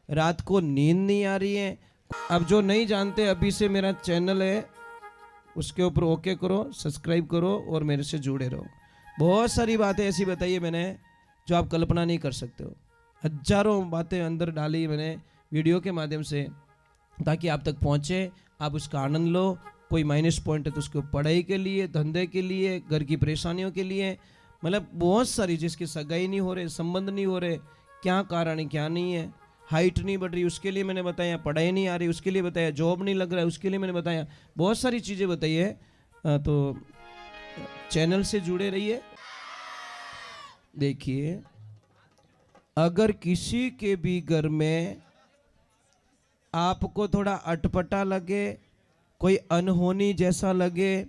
रात को नींद नहीं आ रही है। अब जो नहीं जानते, अभी से मेरा चैनल है, उसके ऊपर ओके करो, सब्सक्राइब करो और मेरे से जुड़े रहो। बहुत सारी बातें ऐसी बताई है मैंने जो आप कल्पना नहीं कर सकते हो। हजारों बातें अंदर डाली मैंने वीडियो के माध्यम से, ताकि आप तक पहुँचे, आप उसका आनंद लो। कोई माइनस पॉइंट है तो उसको पढ़ाई के लिए, धंधे के लिए, घर की परेशानियों के लिए, मतलब बहुत सारी, जिसकी सगाई नहीं हो रहे, संबंध नहीं हो रहे, क्या कारण है क्या नहीं है, हाइट नहीं बढ़ रही उसके लिए मैंने बताया, पढ़ाई नहीं आ रही उसके लिए बताया, जॉब नहीं लग रहा है उसके लिए मैंने बताया, बहुत सारी चीज़ें बताई है। तो चैनल से जुड़े रहिए। देखिए, अगर किसी के भी घर में आपको थोड़ा अटपटा लगे, कोई अनहोनी जैसा लगे,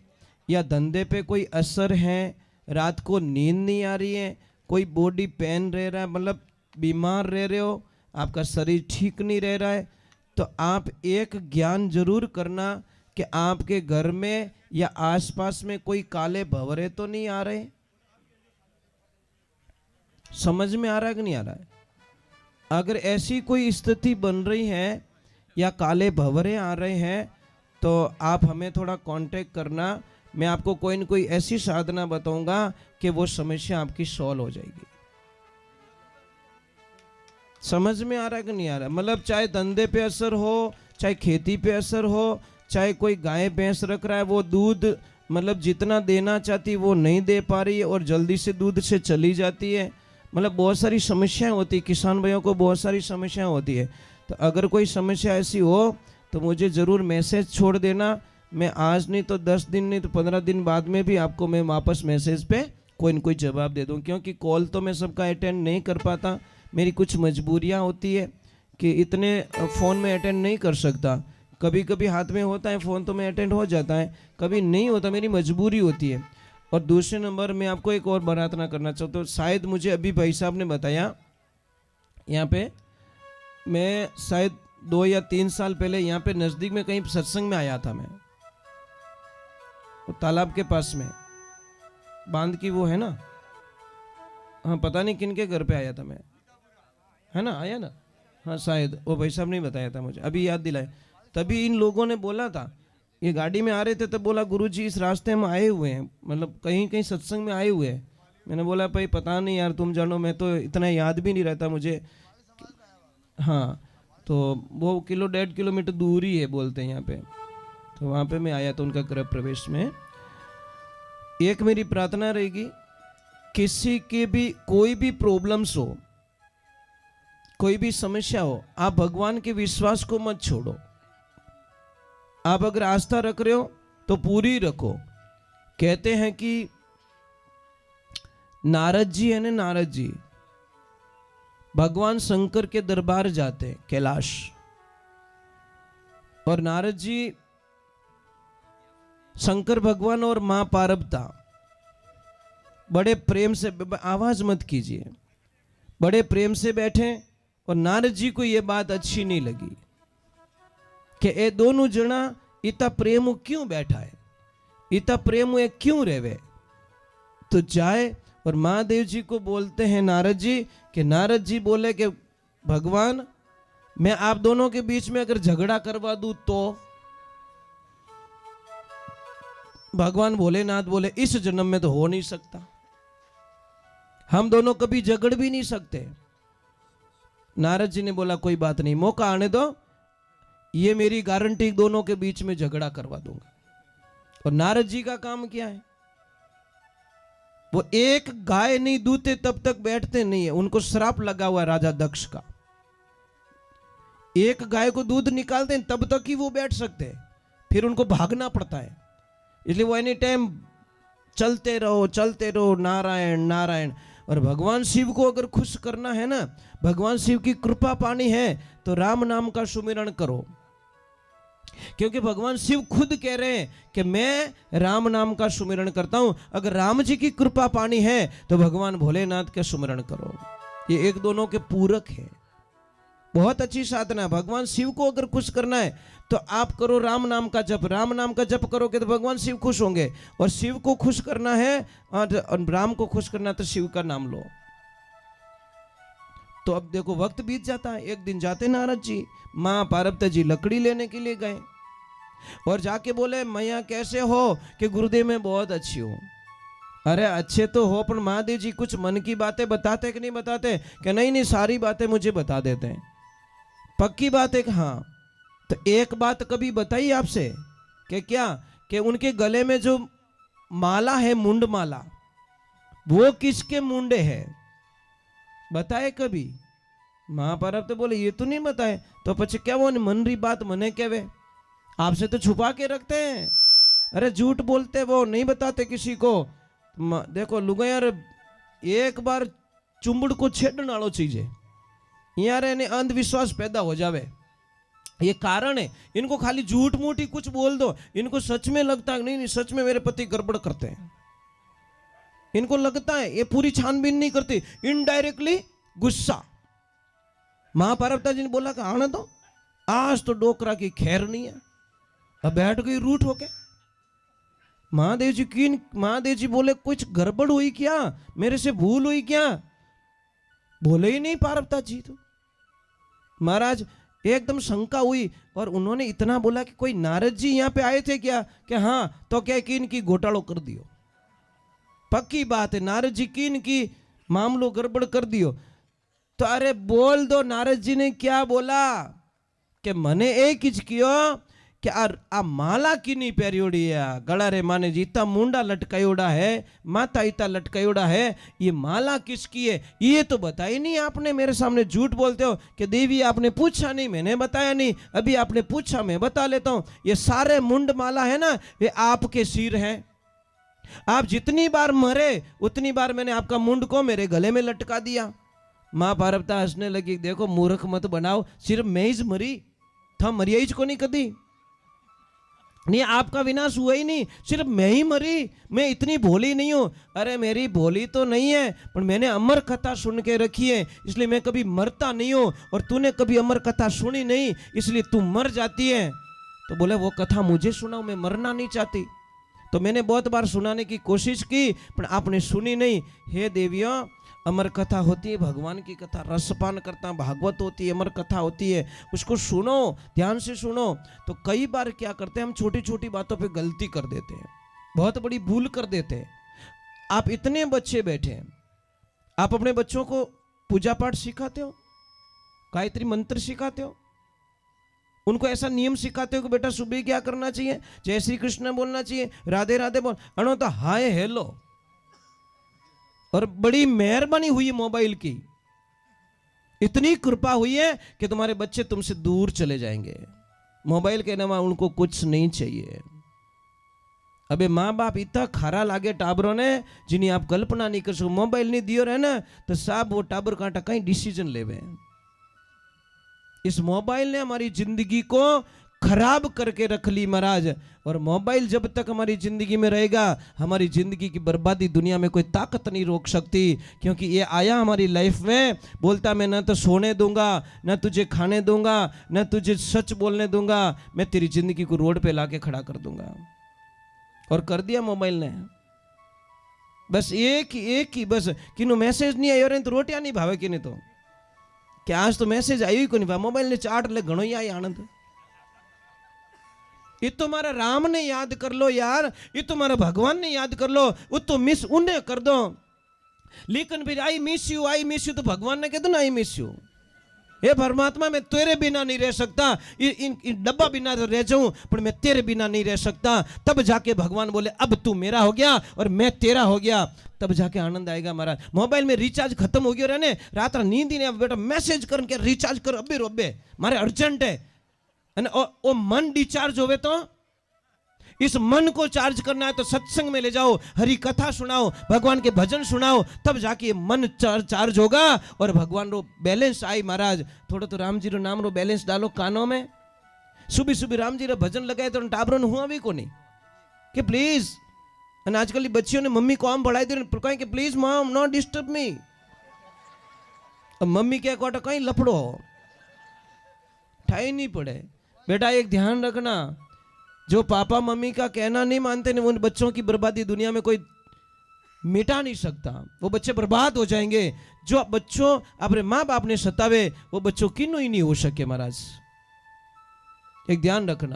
या धंधे पे कोई असर है, रात को नींद नहीं आ रही है, कोई बॉडी पेन रह रहा है, मतलब बीमार रह रहे हो, आपका शरीर ठीक नहीं रह रहा है, तो आप एक ज्ञान जरूर करना कि आपके घर में या आसपास में कोई काले भंवरे तो नहीं आ रहे। समझ में आ रहा है कि नहीं आ रहा है? अगर ऐसी कोई स्थिति बन रही है या काले भंवरे आ रहे हैं, तो आप हमें थोड़ा कांटेक्ट करना। मैं आपको कोई न कोई ऐसी साधना बताऊंगा कि वो समस्या आपकी सॉल्व हो जाएगी। समझ में आ रहा है कि नहीं आ रहा? मतलब चाहे धंधे पे असर हो, चाहे खेती पे असर हो, चाहे कोई गाय भैंस रख रहा है, वो दूध मतलब जितना देना चाहती वो नहीं दे पा रही है और जल्दी से दूध से चली जाती है, मतलब बहुत सारी समस्याएं होती है। किसान भाइयों को बहुत सारी समस्याएं होती है। तो अगर कोई समस्या ऐसी हो तो मुझे ज़रूर मैसेज छोड़ देना। मैं आज नहीं तो 10 दिन नहीं तो 15 दिन बाद में भी आपको मैं वापस मैसेज पे कोई न कोई जवाब दे दूँ, क्योंकि कॉल तो मैं सबका अटेंड नहीं कर पाता। मेरी कुछ मजबूरियाँ होती है कि इतने फ़ोन में अटेंड नहीं कर सकता। कभी कभी हाथ में होता है फ़ोन तो मैं अटेंड हो जाता है, कभी नहीं होता, मेरी मजबूरी होती है। और दूसरे नंबर मैं आपको एक और प्रार्थना करना चाहता हूँ। शायद मुझे अभी भाई साहब ने बताया, यहाँ पे मैं शायद 2 या 3 साल पहले यहाँ पे नज़दीक में कहीं सत्संग में आया था। मैं वो तालाब के पास में बांध की वो है ना, हाँ पता नहीं किन के घर पे आया था मैं, है ना, आया ना, हाँ शायद वो भाई साहब ने बताया था मुझे, अभी याद दिलाए। तभी इन लोगों ने बोला था, ये गाड़ी में आ रहे थे तब बोला गुरुजी इस रास्ते हम आए हुए हैं, मतलब कहीं कहीं सत्संग में आए हुए हैं। मैंने बोला भाई पता नहीं यार, तुम जानो, मैं तो इतना याद भी नहीं रहता मुझे। हाँ, तो वो 1.5 किलोमीटर दूर ही है बोलते हैं यहाँ पे। तो वहाँ पे मैं आया तो उनका गृह प्रवेश में। एक मेरी प्रार्थना रहेगी, किसी के भी कोई भी प्रॉब्लम्स हो, कोई भी समस्या हो, आप भगवान के विश्वास को मत छोड़ो। आप अगर आस्था रख रहे हो तो पूरी रखो। कहते हैं कि नारद जी है ना, नारद जी भगवान शंकर के दरबार जाते हैं कैलाश, और नारद जी शंकर भगवान और मां पार्वती बड़े प्रेम से, आवाज मत कीजिए, बड़े प्रेम से बैठे, और नारद जी को यह बात अच्छी नहीं लगी कि ये दोनों जना इतना प्रेम क्यों बैठा है, इतना प्रेम क्यों रेवे। तो जाए और महादेव जी को बोलते हैं नारद जी, कि नारद जी बोले कि भगवान मैं आप दोनों के बीच में अगर झगड़ा करवा दूं तो? भगवान भोलेनाथ बोले इस जन्म में तो हो नहीं सकता, हम दोनों कभी झगड़ भी नहीं सकते। नारद जी ने बोला कोई बात नहीं, मौका आने दो, ये मेरी गारंटी, दोनों के बीच में झगड़ा करवा दूंगा। और नारद जी का काम क्या है, वो एक गाय नहीं दूते तब तक बैठते नहीं है। उनको श्राप लगा हुआ है राजा दक्ष का, एक गाय को दूध निकालते हैं तब तक ही वो बैठ सकते हैं, फिर उनको भागना पड़ता है। इसलिए वो एनी टाइम चलते रहो नारायण नारायण। और भगवान शिव को अगर खुश करना है ना, भगवान शिव की कृपा पानी है, तो राम नाम का सुमिरन करो, क्योंकि भगवान शिव खुद कह रहे हैं कि मैं राम नाम का सुमिरन करता हूं। अगर राम जी की कृपा पानी है तो भगवान भोलेनाथ का सुमिरन करो। ये एक दोनों के पूरक है, बहुत अच्छी साधना। भगवान शिव को अगर खुश करना है तो आप करो राम नाम का जप, राम नाम का जप करोगे तो भगवान शिव खुश होंगे। और शिव को खुश करना है और राम को खुश करना है तो शिव का नाम लो। तो अब देखो वक्त बीत जाता है। एक दिन जाते नारद जी, माँ पार्वती जी लकड़ी लेने के लिए गए और जाके बोले मैया कैसे हो? कि गुरुदेव मैं बहुत अच्छी हूँ। अरे अच्छे तो हो, पर महादेव जी कुछ मन की बातें बताते कि नहीं बताते? कि नहीं नहीं, सारी बातें मुझे बता देते हैं। पक्की बात है कि हाँ। तो एक बात कभी बताई आपसे कि क्या, कि उनके गले में जो माला है, मुंड माला, वो किसके मुंडे है? बताए कभी? महापारव तो बोले ये तो नहीं बताए। तो पछे क्या वो मन री बात मने कहवे? आपसे तो छुपा के रखते हैं। अरे झूठ बोलते, वो नहीं बताते किसी को। देखो लुगा यार, एक बार चुंबड़ को छेड़ने वालो चीज है यार, इन्हें अंधविश्वास पैदा हो जावे। ये कारण है, इनको खाली झूठ मूठ ही कुछ बोल दो, इनको सच में लगता है नहीं नहीं सच में मेरे पति गड़बड़ करते हैं। इनको लगता है, ये पूरी छानबीन नहीं करती, इनडायरेक्टली गुस्सा। महापार्वती जी ने बोला कि आने दो, आज तो डोकरा की खैर नहीं है। अब बैठ गई रूठ होके। महादेव जी बोले कुछ गड़बड़ हुई क्या? मेरे से भूल हुई क्या? बोले ही नहीं पार्वती जी। तो महाराज एकदम शंका हुई और उन्होंने इतना बोला कि कोई नारद जी यहाँ पे आए थे क्या? कि हाँ। तो क्या कि इनकी घोटालो कर दियो। पक्की बात है, नारद जी की इनकी मामलो गड़बड़ कर दियो। तो अरे बोल दो, नारद जी ने क्या बोला? कि मने एक ही कियो कि आ माला कीनी पहरियोड़ी है, गला रे माने जी इतना मुंडा लटकायोड़ा है, माथा इतना लटकायोड़ा है, ये माला किसकी है ये तो बताई नहीं आपने। मेरे सामने झूठ बोलते हो कि देवी आपने पूछा नहीं, मैंने बताया नहीं, अभी आपने पूछा मैं बता लेता हूं। ये सारे मुंड माला है ना, ये आपके सिर हैं। आप जितनी बार मरे उतनी बार मैंने आपका मुंड को मेरे गले में लटका दिया। माँ पार्वती हंसने लगी, देखो मूर्ख मत बनाओ, सिर्फ मैं ही मरी था, मरिया को नहीं कदी नहीं, आपका विनाश हुआ ही नहीं, सिर्फ मैं ही मरी। मैं इतनी भोली नहीं हूं। अरे मेरी भोली तो नहीं है, पर मैंने अमर कथा सुन के रखी है, इसलिए मैं कभी मरता नहीं हूं। और तूने कभी अमर कथा सुनी नहीं, इसलिए तू मर जाती है। तो बोले वो कथा मुझे सुनाओ, मैं मरना नहीं चाहती। तो मैंने बहुत बार सुनाने की कोशिश की, पर आपने सुनी नहीं। हे देवियों, अमर कथा होती है भगवान की कथा, रसपान करता भागवत होती है, अमर कथा होती है, उसको सुनो, ध्यान से सुनो। तो कई बार क्या करते हैं हम, छोटी छोटी बातों पे गलती कर देते हैं, बहुत बड़ी भूल कर देते हैं। आप इतने बच्चे बैठे हैं, आप अपने बच्चों को पूजा पाठ सिखाते हो, गायत्री मंत्र सिखाते हो, उनको ऐसा नियम सिखाते हो कि बेटा सुबह क्या करना चाहिए? जय श्री कृष्ण बोलना चाहिए, राधे राधे बोल, अनो तो हाय हेलो। और बड़ी मेहरबानी हुई मोबाइल की, इतनी कृपा हुई है कि तुम्हारे बच्चे तुमसे दूर चले जाएंगे। मोबाइल के अलावा उनको कुछ नहीं चाहिए। अबे माँ बाप इतना खरा लागे टाबरों ने, जिन्हें आप कल्पना नहीं कर सको। मोबाइल नहीं दियो रहे ना तो साहब वो टाबर कांटा कहीं डिसीजन लेवे। इस मोबाइल ने हमारी जिंदगी को खराब करके रख ली महाराज। और मोबाइल जब तक हमारी जिंदगी में रहेगा, हमारी जिंदगी की बर्बादी दुनिया में कोई ताकत नहीं रोक सकती। क्योंकि ये आया हमारी लाइफ में, बोलता मैं ना तो सोने दूंगा, ना तुझे खाने दूंगा, ना तुझे सच बोलने दूंगा, मैं तेरी जिंदगी को रोड पे लाके खड़ा कर दूंगा। और कर दिया मोबाइल ने। बस एक ही बस किन्हों मैसेज नहीं आयो रे तो रोटियां नहीं भावे किने तो, कि आज तो मैसेज आई को नहीं, मोबाइल ने चाट ले घणो ही आई आनंद। ये तो हमारा राम ने याद कर लो यार, ये तो हमारा भगवान ने याद कर लो, वो तो मिस उन्हें कर दो। लेकिन फिर आई मिस यू तो भगवान ने कह दो ना आई मिस यू। हे परमात्मा मैं तेरे बिना नहीं रह सकता, इन डब्बा बिना तो रह जाऊं, पर मैं तेरे बिना नहीं रह सकता। तब जाके भगवान बोले अब तू मेरा हो गया और मैं तेरा हो गया, तब जाके आनंद आएगा महाराज। मोबाइल में रिचार्ज खत्म हो गया रहने, रात नींद ही नहीं, बेटा मैसेज करके रिचार्ज कर अबे रोबे मारे अर्जेंट है। ओ मन डिस्चार्ज होवे तो इस मन को चार्ज करना है तो सत्संग में ले जाओ, हरि कथा सुनाओ, भगवान के भजन सुनाओ, तब जाके ये मन चार्ज होगा और भगवान रो बैलेंस आई महाराज। थोड़ा तो राम जी रो नाम रो बैलेंस डालो कानों में, सुबह सुबह राम जी रो भजन लगाए तो टाबरों हुआ भी को नहीं कि प्लीज। आजकल बच्चियों ने मम्मी को आम बढ़ाई दे कि please mom not disturb me. अब मम्मी क्या कोटा कहीं लफड़ो ठाई नहीं पड़े। बेटा एक ध्यान रखना, जो पापा मम्मी का कहना नहीं मानते ने उन बच्चों की बर्बादी दुनिया में कोई मिटा नहीं सकता, वो बच्चे बर्बाद हो जाएंगे। जो बच्चों अपने माँ बाप ने सतावे वो बच्चों किन्नू ही नहीं हो सके महाराज, एक ध्यान रखना।